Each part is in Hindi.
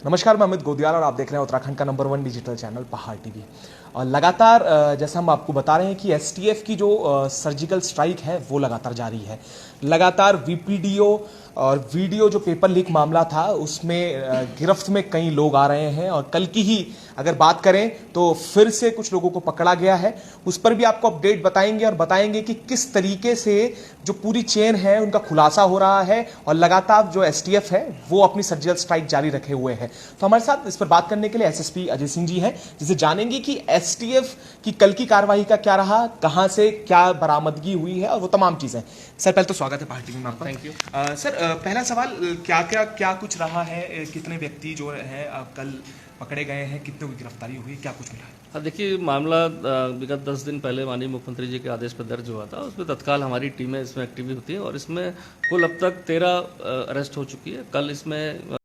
नमस्कार, मैं अमित गोदियाल और आप देख रहे हैं उत्तराखंड का नंबर 1 डिजिटल चैनल पहाड़ टीवी। और लगातार जैसा हम आपको बता रहे हैं कि एसटीएफ की जो सर्जिकल स्ट्राइक है वो लगातार जारी है। लगातार वीपीडीओ और वीडियो जो पेपर लीक मामला था उसमें गिरफ्त में कई लोग आ रहे हैं और कल की ही अगर बात करें तो फिर से कुछ लोगों को पकड़ा गया है। उस पर भी आपको अपडेट बताएंगे और बताएंगे कि किस तरीके से जो पूरी चेन है उनका खुलासा हो रहा है और लगातार जो एसटीएफ है वो अपनी सर्जिकल स्ट्राइक जारी रखे हुए है। तो हमारे साथ इस पर बात करने के लिए एसएसपी अजय सिंह जी हैं, जिसे जानेंगे कि एसटीएफ की कल की कार्रवाई का क्या रहा, कहां से क्या बरामदगी हुई है और वो तमाम चीजें। सर पहले तो स्वागत है पार्टी में आपका। Thank you. सर पहला सवाल, क्या कुछ रहा है, कितने व्यक्ति जो है कल पकड़े गए हैं, कितनों की गिरफ्तारी हुई, क्या कुछ मिला है? हाँ, देखिए मामला विगत 10 दिन पहले माननीय मुख्यमंत्री जी के आदेश पर दर्ज हुआ था। उसमें तत्काल हमारी टीमें इसमें एक्टिव होती हैं और इसमें कुल अब तक 13 अरेस्ट हो चुकी है। कल इसमें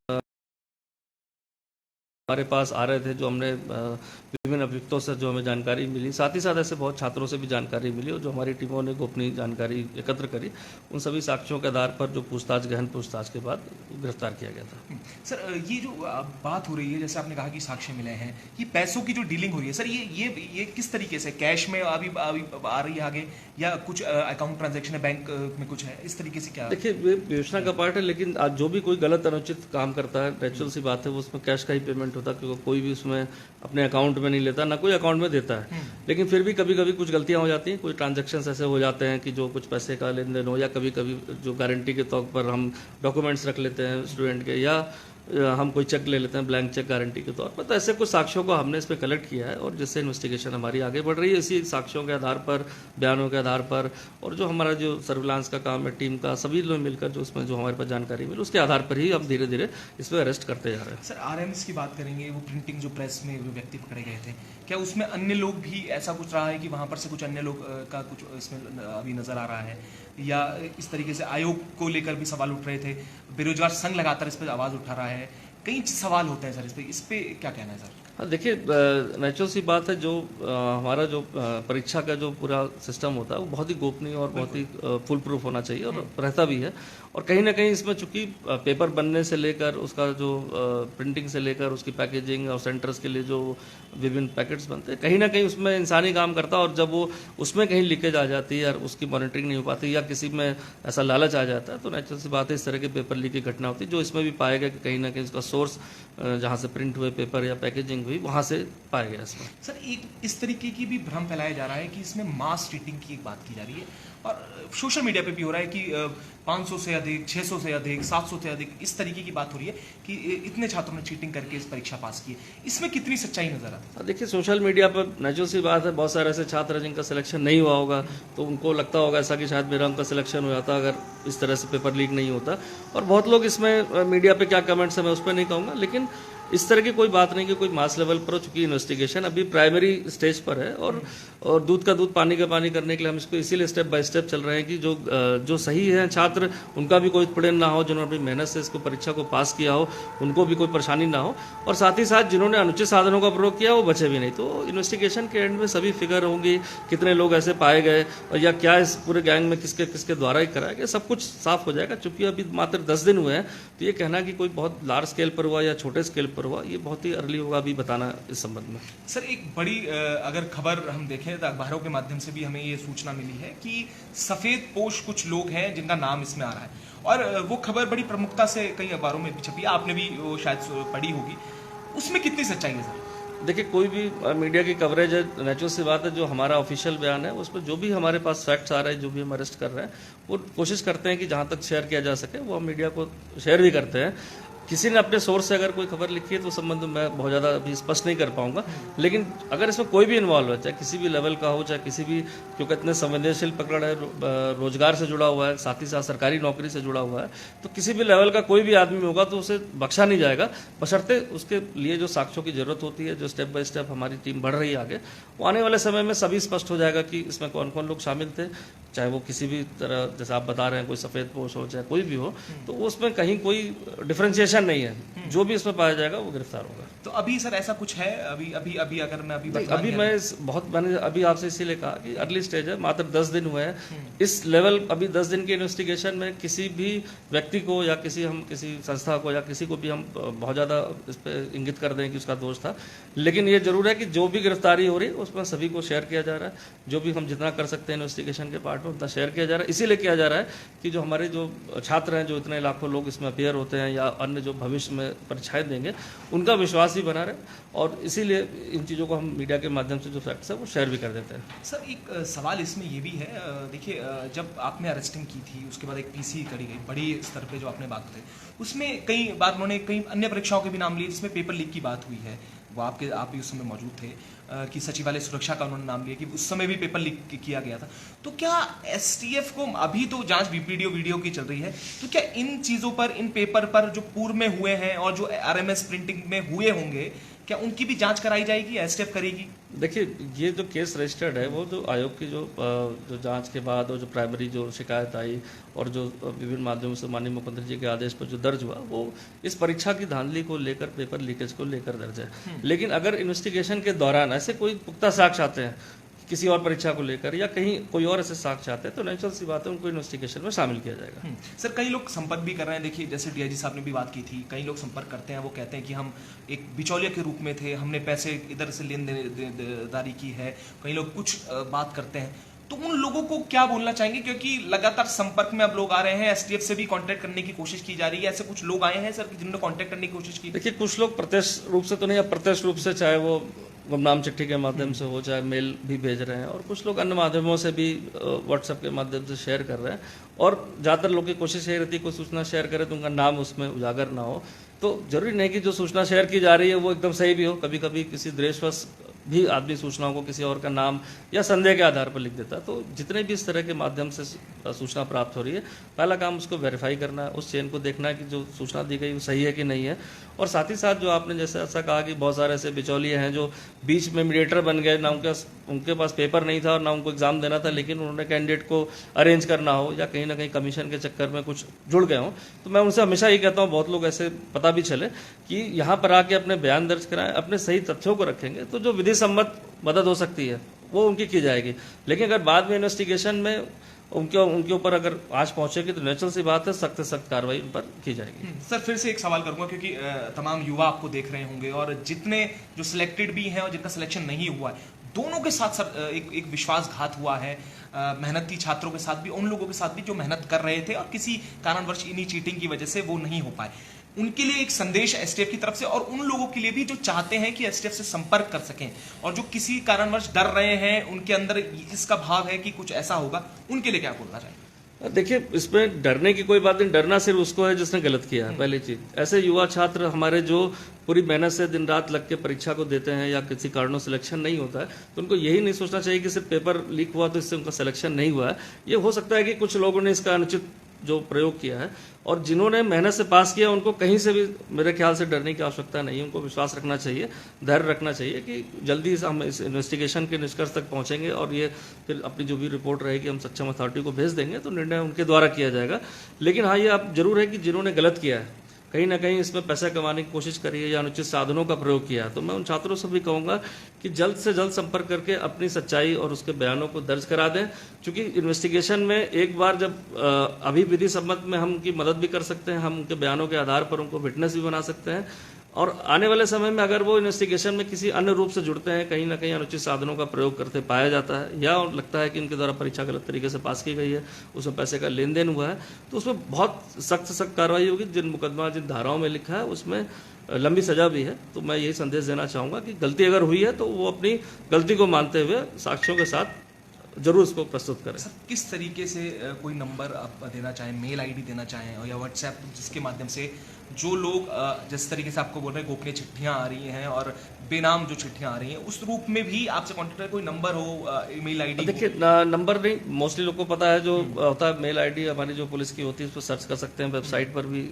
हमारे पास आ रहे थे जो हमने विभिन्न अभियुक्तों से जो हमें जानकारी मिली, साथ ही साथ ऐसे बहुत छात्रों से भी जानकारी मिली और जो हमारी टीमों ने गोपनीय जानकारी एकत्र करी, उन सभी साक्ष्यों के आधार पर जो गहन पूछताछ के बाद गिरफ्तार किया गया था। सर ये जो बात हो रही है, जैसे आपने कहा कि साक्ष्य मिले हैं, ये पैसों की जो डीलिंग हो रही है सर, ये किस तरीके से, कैश में अभी आ रही है आगे या कुछ अकाउंट ट्रांजैक्शन है, बैंक में कुछ है, इस तरीके से क्या? देखिए ये योजना का पार्ट है, लेकिन आज जो भी कोई गलत अनुचित काम करता है, नेचुरल सी बात है, वो उसमें कैश का ही पेमेंट होता है, क्योंकि कोई भी उसमें अपने अकाउंट में नहीं लेता, ना कोई अकाउंट में देता है। लेकिन फिर भी कभी कभी कुछ गलतियां हो जाती हैं, कुछ ट्रांजैक्शंस ऐसे हो जाते हैं कि जो कुछ पैसे का लेन देन हो, या कभी कभी जो गारंटी के तौर पर हम डॉक्यूमेंट्स रख लेते हैं स्टूडेंट के, या हम कोई चेक ले लेते हैं ब्लैंक चेक गारंटी के तौर पर। तो ऐसे कुछ साक्ष्यों को हमने इस पर कलेक्ट किया है और जिससे इन्वेस्टिगेशन हमारी आगे बढ़ रही है। इसी साक्ष्यों के आधार पर, बयानों के आधार पर, और जो हमारा जो सर्विलांस का काम है टीम का, सभी लोग मिलकर जो उसमें जो हमारे पास जानकारी मिली, उसके आधार पर ही हम धीरे धीरे इसमें अरेस्ट करते जा रहे हैं। सर आरएमएस की बात करेंगे, वो प्रिंटिंग जो प्रेस में वो व्यक्ति पकड़े गए थे, क्या उसमें अन्य लोग भी, ऐसा कुछ रहा है कि वहां पर से कुछ अन्य लोग का कुछ इसमें अभी नजर आ रहा है, या इस तरीके से आयोग को लेकर भी सवाल उठ रहे थे, बेरोजगार संघ लगातार इस पर आवाज उठा रहा है, कई सवाल होते हैं सर इस पे क्या कहना है सर? हाँ, देखिए नेचुरल सी बात है, जो हमारा जो परीक्षा का जो पूरा सिस्टम होता है वो बहुत ही गोपनीय और बहुत ही फुल प्रूफ होना चाहिए और रहता भी है। और कहीं ना कहीं इसमें चूंकि पेपर बनने से लेकर उसका जो प्रिंटिंग से लेकर उसकी पैकेजिंग और सेंटर्स के लिए जो विभिन्न पैकेट्स बनते हैं, कहीं ना कहीं उसमें इंसानी काम करता है। और जब वो उसमें कहीं लीकेज आ जाती है या उसकी मॉनिटरिंग नहीं हो पाती या किसी में ऐसा लालच आ जाता है, तो नेचुरल सी बात है इस तरह के पेपर लीक की घटना होती है। जो इसमें भी पाया गया कि कहीं ना कहीं उसका सोर्स जहाँ से प्रिंट हुए पेपर या पैकेजिंग हुई, वहाँ से पाया गया इसमें। सर एक इस तरीके की भी भ्रम फैलाया जा रहा है कि इसमें मास चीटिंग की एक बात की जा रही है और सोशल मीडिया पे भी हो रहा है कि 500 से अधिक, 600 से अधिक, 700 से अधिक, इस तरीके की बात हो रही है कि इतने छात्रों ने चीटिंग करके इस परीक्षा पास की है। इसमें कितनी सच्चाई नजर आती है? देखिए सोशल मीडिया पर नेचुरल सी बात है, बहुत सारे ऐसे छात्र हैं जिनका सिलेक्शन नहीं हुआ होगा, तो उनको लगता होगा ऐसा कि शायद मेरा उनका सिलेक्शन हो जाता अगर इस तरह से पेपर लीक नहीं होता। और बहुत लोग इसमें मीडिया पे क्या कमेंट्स है मैं उस पर नहीं कहूँगा, लेकिन इस तरह की कोई बात नहीं कि कोई मास लेवल पर हो, चूंकि इन्वेस्टिगेशन अभी प्राइमरी स्टेज पर है और दूध का दूध पानी का पानी करने के लिए हम इसको इसीलिए स्टेप बाय स्टेप चल रहे हैं कि जो सही है छात्र, उनका भी कोई उत्पीड़न ना हो, जिन्होंने अपनी मेहनत से इसको परीक्षा को पास किया हो उनको भी कोई परेशानी ना हो, और साथ ही साथ जिन्होंने अनुचित साधनों का प्रयोग किया वो बचे भी नहीं। तो इन्वेस्टिगेशन के एंड में सभी फिगर होंगी, कितने लोग ऐसे पाए गए और या क्या इस पूरे गैंग में किसके किसके द्वारा ही कराया गया, सब कुछ साफ हो जाएगा। चूंकि अभी मात्र 10 दिन हुए हैं, तो ये कहना कि कोई बहुत लार्ज स्केल पर हुआ या छोटे स्केल पर हुआ, ये बहुत ही अर्ली होगा अभी बताना इस संबंध में। सर एक बड़ी अगर खबर हम देखें तो अखबारों के माध्यम से भी हमें ये सूचना मिली है कि सफेद पोश कुछ लोग हैं जिनका नाम इसमें आ रहा है, और वो खबर बड़ी प्रमुखता से कई अखबारों में छपी, आपने भी वो शायद पढ़ी होगी, उसमें कितनी सच्चाई है सर? देखिए कोई भी मीडिया की कवरेज है, नेचुरल सी बात है, जो हमारा ऑफिशियल बयान है उसमें जो भी हमारे पास फैक्ट्स आ रहे हैं, जो भी हम अरेस्ट कर रहे हैं, वो कोशिश करते हैं कि जहां तक शेयर किया जा सके वो हम मीडिया को शेयर भी करते हैं। किसी ने अपने सोर्स से अगर कोई खबर लिखी है तो उस संबंध में मैं बहुत ज़्यादा अभी स्पष्ट नहीं कर पाऊंगा, लेकिन अगर इसमें कोई भी इन्वॉल्व है, चाहे किसी भी लेवल का हो, चाहे किसी भी, क्योंकि इतने संवेदनशील पकड़ है, रोजगार से जुड़ा हुआ है, साथ ही साथ सरकारी नौकरी से जुड़ा हुआ है, तो किसी भी लेवल का कोई भी आदमी होगा तो उसे बख्शा नहीं जाएगा, बशर्ते उसके लिए जो साक्ष्यों की जरूरत होती है, जो स्टेप बाय स्टेप हमारी टीम बढ़ रही है आगे, वो आने वाले समय में सभी स्पष्ट हो जाएगा कि इसमें कौन कौन लोग शामिल थे। चाहे वो किसी भी तरह, जैसे आप बता रहे हैं, कोई सफ़ेद पोश हो चाहे कोई भी हो, तो उसमें कहीं कोई डिफरेंशिएशन नहीं है। जो भी इसमें पाया जाएगा वो गिरफ्तार होगा। तो अभी सर ऐसा कुछ है? अभी अभी अभी अगर मैं अभी नहीं, बता अभी मैंने अभी आपसे इसीलिए कहा कि अर्ली स्टेज है, मात्र 10 दिन हुए हैं इस लेवल। अभी 10 दिन के इन्वेस्टिगेशन में किसी भी व्यक्ति को या किसी संस्था को या किसी को भी हम बहुत ज़्यादा इस पर इंगित कर दें कि उसका दोष था। लेकिन ये जरूर है कि जो भी गिरफ्तारी हो रही है उसमें सभी को शेयर किया जा रहा है। जो भी हम जितना कर सकते हैं इन्वेस्टिगेशन के पार्ट में उतना शेयर किया जा रहा है। इसीलिए किया जा रहा है कि जो हमारे जो छात्र हैं, जो इतने लाखों लोग इसमें अपियर होते हैं या अन्य जो भविष्य में परीक्षाएं देंगे, उनका विश्वास भी बना रहे। और इसीलिए इन चीज़ों को हम मीडिया के माध्यम से जो फैक्ट्स है वो शेयर भी कर देते हैं। सर एक सवाल इसमें ये भी है, देखिए जब आपने अरेस्टिंग की थी उसके बाद एक पीसी करी गई बड़ी स्तर पे, जो आपने बात करी उसमें कई बार उन्होंने कई अन्य परीक्षाओं के भी नाम लिए जिसमें पेपर लीक की बात हुई है। वो आप भी उस समय मौजूद थे कि सचिवालय सुरक्षा का उन्होंने नाम लिया कि उस समय भी पेपर लीक किया गया था। तो क्या एसटीएफ को, अभी तो जांच वीडियो की चल रही है, तो क्या इन चीज़ों पर, इन पेपर पर जो पूर्व में हुए हैं और जो आरएमएस प्रिंटिंग में हुए होंगे, क्या उनकी भी जांच कराई जाएगी, एसटीएफ करेगी? देखिए, ये जो केस रजिस्टर्ड है वो जो आयोग की जो जांच के बाद और जो प्राइमरी जो शिकायत आई और जो विभिन्न माध्यमों से माननीय मुख्यमंत्री जी के आदेश पर जो दर्ज हुआ, वो इस परीक्षा की धांधली को लेकर, पेपर लीकेज को लेकर दर्ज है। लेकिन अगर इन्वेस्टिगेशन के दौरान ऐसे कोई पुख्ता साक्ष्य आते हैं किसी और परीक्षा को लेकर या कहीं कोई और ऐसे साक्ष्य आते हैं, तो नेचुरल सी बात है उनको इन्वेस्टिगेशन में शामिल किया जाएगा। सर कई लोग संपर्क भी कर रहे हैं, देखिए जैसे डीआईजी साहब ने भी बात की थी, कई लोग संपर्क करते हैं, वो कहते हैं कि हम एक बिचौलिया के रूप में थे, हमने पैसे इधर से लेन देनदारी की है, कई लोग कुछ बात करते हैं। तो उन लोगों को क्या बोलना चाहेंगे, क्योंकि लगातार संपर्क में अब लोग आ रहे हैं, एसटीएफ से भी कांटेक्ट करने की कोशिश की जा रही है, ऐसे कुछ लोग आए हैं सर जिन्होंने कांटेक्ट करने की कोशिश की? देखिए, कुछ लोग प्रत्यक्ष रूप से तो नहीं, अप्रत्यक्ष रूप से, चाहे वो गुमनाम चिट्ठी के माध्यम से हो चाहे मेल भी भेज रहे हैं, और कुछ लोग अन्य माध्यमों से भी व्हाट्सएप के माध्यम से शेयर कर रहे हैं। और ज़्यादातर लोग की कोशिश यही रहती है कोई सूचना शेयर करे तो उनका नाम उसमें उजागर ना हो। तो जरूरी नहीं कि जो सूचना शेयर की जा रही है वो एकदम सही भी हो, कभी कभी किसी द्वेषवश भी आदमी सूचनाओं को किसी और का नाम या संदेह के आधार पर लिख देता है। तो जितने भी इस तरह के माध्यम से सूचना प्राप्त हो रही है, पहला काम उसको वेरीफाई करना है, उस चेन को देखना है कि जो सूचना दी गई वो सही है कि नहीं है। और साथ ही साथ जो आपने जैसे ऐसा कहा कि बहुत सारे ऐसे बिचौलिए हैं जो बीच में मीडिएटर बन गए, ना उनके पास पेपर नहीं था और ना उनको एग्जाम देना था, लेकिन उन्होंने कैंडिडेट को अरेंज करना हो या कहीं ना कहीं कमीशन के चक्कर में कुछ जुड़ गए हों, तो मैं उनसे हमेशा ये कहता हूँ, बहुत लोग ऐसे पता भी चले कि यहाँ पर आके अपने बयान दर्ज कराएं, अपने सही तथ्यों को रखेंगे तो जो विधि सम्मत मदद हो सकती है वो उनकी की जाएगी। लेकिन अगर बाद में इन्वेस्टिगेशन में उनके ऊपर अगर आज पहुंचेगी तो नेचुरल सी बात है सख्त से सख्त कार्रवाई उन पर की जाएगी। सर फिर से एक सवाल करूंगा, क्योंकि तमाम युवा आपको देख रहे होंगे और जितने जो सिलेक्टेड भी हैं और जिनका सिलेक्शन नहीं हुआ है, दोनों के साथ सर एक विश्वासघात हुआ है, मेहनती छात्रों के साथ भी, उन लोगों के साथ भी जो मेहनत कर रहे थे और किसी कारणवश इन्हीं चीटिंग की वजह से वो नहीं हो पाए। उनके लिए एक संदेश एसटीएफ की तरफ से और उन लोगों के लिए भी जो चाहते हैं कि एसटीएफ से संपर्क कर सकें और जो किसी कारणवश डर रहे हैं, उनके अंदर इसका भाव है कि कुछ ऐसा होगा, उनके लिए क्या बोलना चाहिए? देखिए, इसमें डरने की कोई बात नहीं, डरना सिर्फ उसको है जिसने गलत किया है। पहली चीज, ऐसे युवा छात्र हमारे जो पूरी मेहनत से दिन रात लग के परीक्षा को देते हैं या किसी कारणों सिलेक्शन नहीं होता है, तो उनको यही नहीं सोचना चाहिए कि सिर्फ पेपर लीक हुआ तो इससे उनका सिलेक्शन नहीं हुआ है। ये हो सकता है कि कुछ लोगों ने इसका अनुचित जो प्रयोग किया है, और जिन्होंने मेहनत से पास किया उनको कहीं से भी मेरे ख्याल से डरने की आवश्यकता नहीं है। उनको विश्वास रखना चाहिए, धैर्य रखना चाहिए कि जल्दी हम इस इन्वेस्टिगेशन के निष्कर्ष तक पहुंचेंगे और ये फिर अपनी जो भी रिपोर्ट रहेगी हम सक्षम अथॉरिटी को भेज देंगे, तो निर्णय उनके द्वारा किया जाएगा। लेकिन हाँ, ये आप जरूर है कि जिन्होंने गलत किया है, कहीं ना कहीं इसमें पैसा कमाने की कोशिश करी है या अनुचित साधनों का प्रयोग किया है, तो मैं उन छात्रों से भी कहूंगा कि जल्द से जल्द संपर्क करके अपनी सच्चाई और उसके बयानों को दर्ज करा दें। क्योंकि इन्वेस्टिगेशन में एक बार जब अभी विधि सम्मत में हम उनकी मदद भी कर सकते हैं, हम उनके बयानों के आधार पर उनको विटनेस भी बना सकते हैं, और आने वाले समय में अगर वो इन्वेस्टिगेशन में किसी अन्य रूप से जुड़ते हैं, कहीं ना कहीं अनुचित साधनों का प्रयोग करते पाया जाता है या लगता है कि इनके द्वारा परीक्षा गलत तरीके से पास की गई है, उसमें पैसे का लेन देन हुआ है, तो उसमें बहुत सख्त कार्रवाई होगी। जिन मुकदमा जिन धाराओं में लिखा है उसमें लंबी सजा भी है। तो मैं यही संदेश देना चाहूँगा कि गलती अगर हुई है तो वो अपनी गलती को मानते हुए साक्ष्यों के साथ जरूर इसको प्रस्तुत करें। सर किस तरीके से कोई नंबर आप देना चाहें, मेल आईडी देना चाहें या व्हाट्सएप, जिसके माध्यम से जो लोग जिस तरीके से आपको बोल रहे हैं गोपनीय चिट्ठियां आ रही हैं और बेनाम जो चिट्ठियां आ रही हैं, उस रूप में भी आपसे कॉन्टेक्ट है, कोई नंबर हो, ईमेल आईडी? देखिए नंबर नहीं, मोस्टली लोग को पता है, जो होता है मेल आईडी हमारी जो पुलिस की होती है, उस पर सर्च कर सकते हैं। वेबसाइट पर भी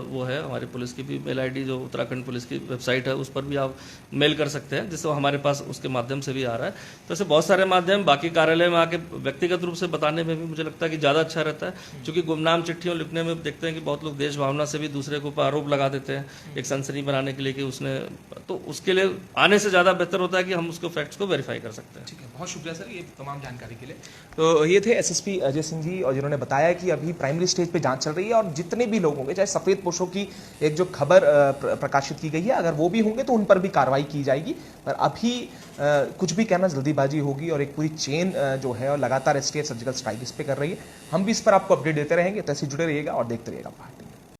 वो है, हमारी पुलिस की भी मेल आईडी, जो उत्तराखंड पुलिस की वेबसाइट है, उस पर भी आप मेल कर सकते हैं, जिससे हमारे पास उसके माध्यम से भी आ रहा है। तो ऐसे बहुत सारे माध्यम, बाकी कार्यालय में आके व्यक्तिगत रूप से बताने में भी मुझे लगता है कि ज़्यादा अच्छा रहता है, क्योंकि गुमनाम चिट्ठियों लिखने में देखते हैं कि बहुत लोग देश भावना से भी दूसरे के ऊपर आरोप लगा देते हैं, एक सनसनी बनाने के लिए कि उसने, तो उसके लिए आने से ज़्यादा बेहतर होता है कि हम उसको फैक्ट्स को वेरीफाई कर सकते हैं। ठीक है, बहुत शुक्रिया सर ये तमाम जानकारी के लिए। तो ये थे एसएसपी अजय सिंह जी, और जिन्होंने बताया कि अभी प्राइमरी स्टेज पे जांच चल रही है, और जितने भी लोग होंगे, चाहे सफेद पोशों की एक जो खबर प्रकाशित की गई है, अगर वो भी होंगे तो उन पर भी कार्रवाई की जाएगी। पर अभी कुछ भी कहना जल्दीबाजी होगी, और एक पूरी चेन जो है और लगातार एसटीएफ सर्जिकल स्ट्राइक इस पे कर रही है। हम भी इस पर आपको अपडेट देते रहेंगे, तो ऐसे जुड़े रहिएगा और देखते रहिएगा।